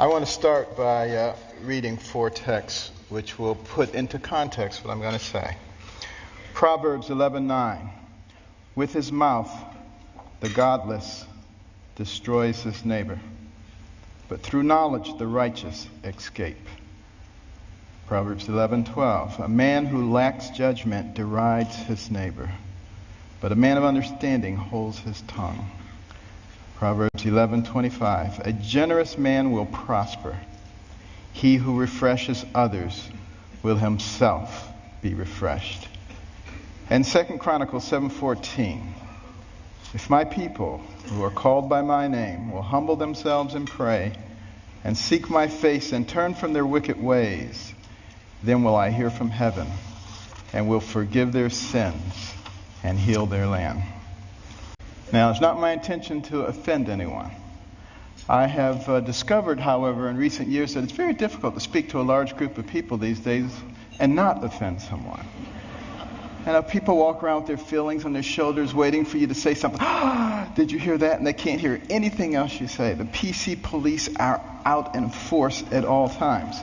I want to start by reading 4 texts which will put into context what I'm going to say. Proverbs 11:9. With his mouth, the godless destroys his neighbor, but through knowledge the righteous escape. Proverbs 11:12. A man who lacks judgment derides his neighbor, but a man of understanding holds his tongue. Proverbs 11:25. A generous man will prosper. He who refreshes others will himself be refreshed. And 2 Chronicles 7:14. If my people who are called by my name will humble themselves and pray and seek my face and turn from their wicked ways, then will I hear from heaven and will forgive their sins and heal their land. Now, it's not my intention to offend anyone. I have discovered, however, in recent years that it's very difficult to speak to a large group of people these days and not offend someone. And people walk around with their feelings on their shoulders waiting for you to say something. Did you hear that? And they can't hear anything else you say. The PC police are out in force at all times.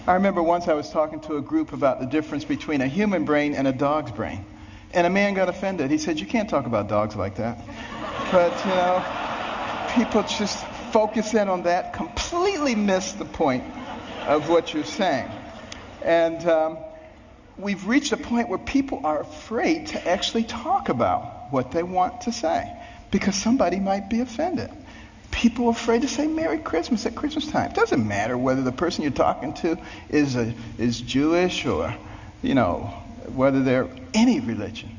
I remember once I was talking to a group about the difference between a human brain and a dog's brain. And a man got offended. He said, you can't talk about dogs like that. But, people just focus in on that, completely miss the point of what you're saying. And we've reached a point where people are afraid to actually talk about what they want to say because somebody might be offended. People are afraid to say Merry Christmas at Christmas time. It doesn't matter whether the person you're talking to is Jewish or, whether they're any religion.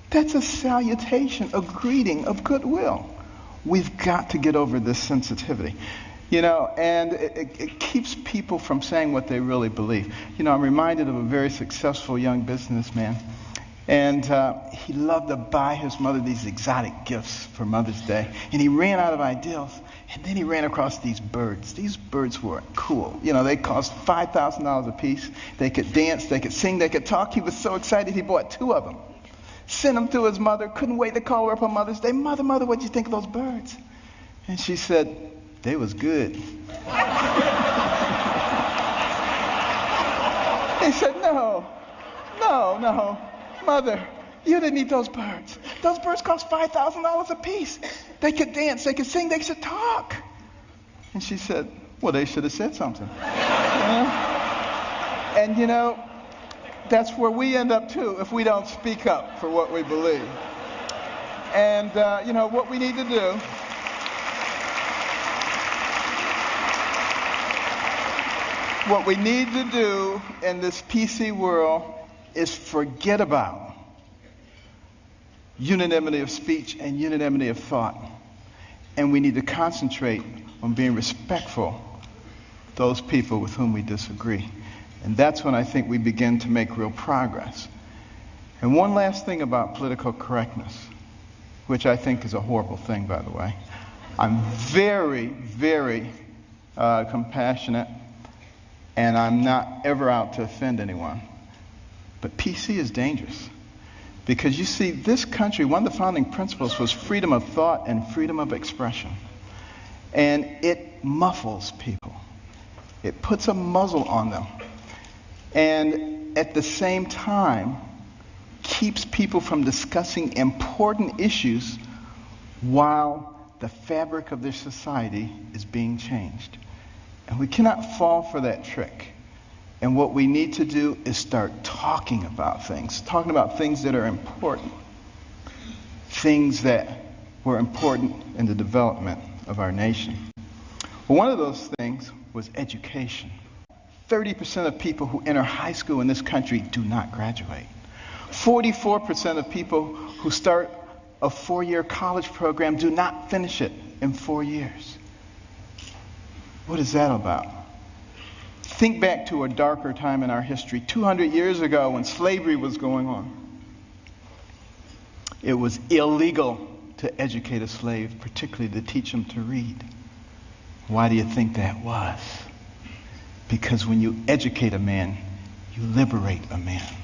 That's a salutation, a greeting of goodwill. We've got to get over this sensitivity. And it keeps people from saying what they really believe. I'm reminded of a very successful young businessman. And he loved to buy his mother these exotic gifts for Mother's Day. And he ran out of ideas. And then he ran across these birds. These birds were cool. They cost $5,000 a piece. They could dance, they could sing, they could talk. He was so excited he bought 2 of them. Sent them to his mother. Couldn't wait to call her up on Mother's Day. Mother, what'd you think of those birds? And she said, they was good. He said, no, Mother, you didn't eat those birds. Those birds cost $5,000 a piece. They could dance, they could sing, they could talk. And she said, well, they should have said something. And that's where we end up too if we don't speak up for what we believe. And what we need to do in this PC world is forget about unanimity of speech and unanimity of thought. And we need to concentrate on being respectful of those people with whom we disagree. And that's when I think we begin to make real progress. And one last thing about political correctness, which I think is a horrible thing, by the way. I'm very, very compassionate, and I'm not ever out to offend anyone. But PC is dangerous. Because you see, this country, one of the founding principles was freedom of thought and freedom of expression. And it muffles people. It puts a muzzle on them. And at the same time, keeps people from discussing important issues while the fabric of their society is being changed. And we cannot fall for that trick. And what we need to do is start talking about things that are important, things that were important in the development of our nation. Well, one of those things was education. 30% of people who enter high school in this country do not graduate. 44% of people who start a 4-year college program do not finish it in 4 years. What is that about? Think back to a darker time in our history, 200 years ago when slavery was going on. It was illegal to educate a slave, particularly to teach him to read. Why do you think that was? Because when you educate a man, you liberate a man.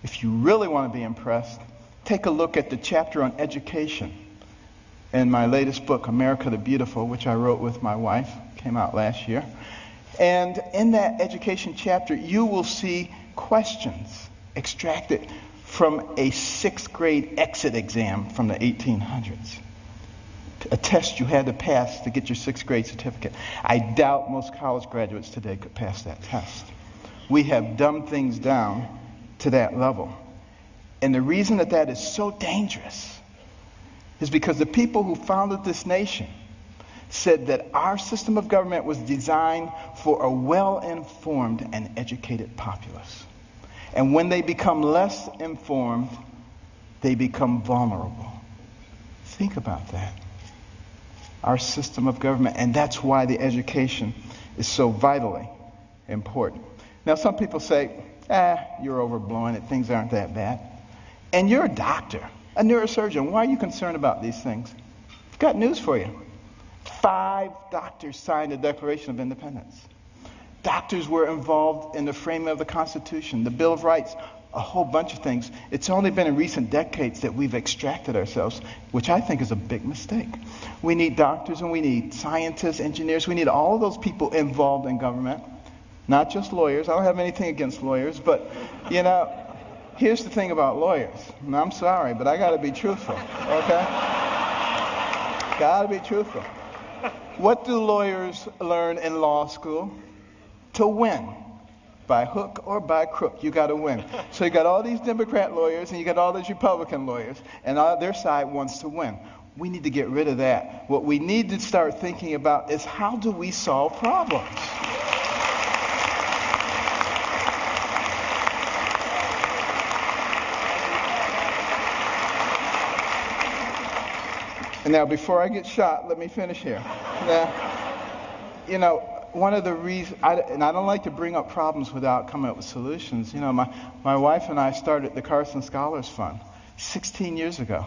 If you really want to be impressed, take a look at the chapter on education in my latest book, America the Beautiful, which I wrote with my wife, came out last year. And in that education chapter, you will see questions extracted from a 6th grade exit exam from the 1800s. A test you had to pass to get your 6th grade certificate. I doubt most college graduates today could pass that test. We have dumbed things down to that level. And the reason that that is so dangerous is because the people who founded this nation said that our system of government was designed for a well-informed and educated populace. And when they become less informed, they become vulnerable. Think about that. Our system of government, and that's why the education is so vitally important. Now, some people say, you're overblowing it, things aren't that bad. And you're a doctor, a neurosurgeon. Why are you concerned about these things? I've got news for you. 5 doctors signed the Declaration of Independence. Doctors were involved in the framing of the Constitution, the Bill of Rights, a whole bunch of things. It's only been in recent decades that we've extracted ourselves, which I think is a big mistake. We need doctors and we need scientists, engineers. We need all of those people involved in government, not just lawyers. I don't have anything against lawyers, but, here's the thing about lawyers. And I'm sorry, but I got to be truthful, okay? Got to be truthful. What do lawyers learn in law school? To win. By hook or by crook, you got to win. So you got all these Democrat lawyers and you got all these Republican lawyers, and their side wants to win. We need to get rid of that. What we need to start thinking about is how do we solve problems? And now, before I get shot, let me finish here. Now, one of the reasons, and I don't like to bring up problems without coming up with solutions. My wife and I started the Carson Scholars Fund 16 years ago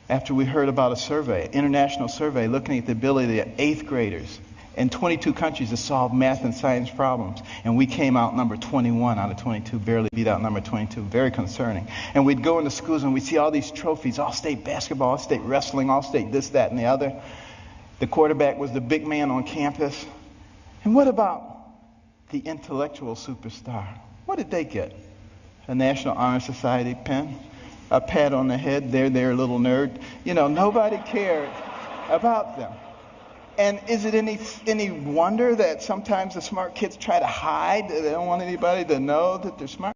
after we heard about a survey, international survey, looking at the ability of 8th graders in 22 countries to solve math and science problems. And we came out number 21 out of 22, barely beat out number 22, very concerning. And we'd go into schools and we'd see all these trophies, all-state basketball, all-state wrestling, all-state this, that, and the other. The quarterback was the big man on campus. And what about the intellectual superstar? What did they get? A National Honor Society pin? A pat on the head, there, little nerd? Nobody cared about them. And is it any wonder that sometimes the smart kids try to hide? They don't want anybody to know that they're smart?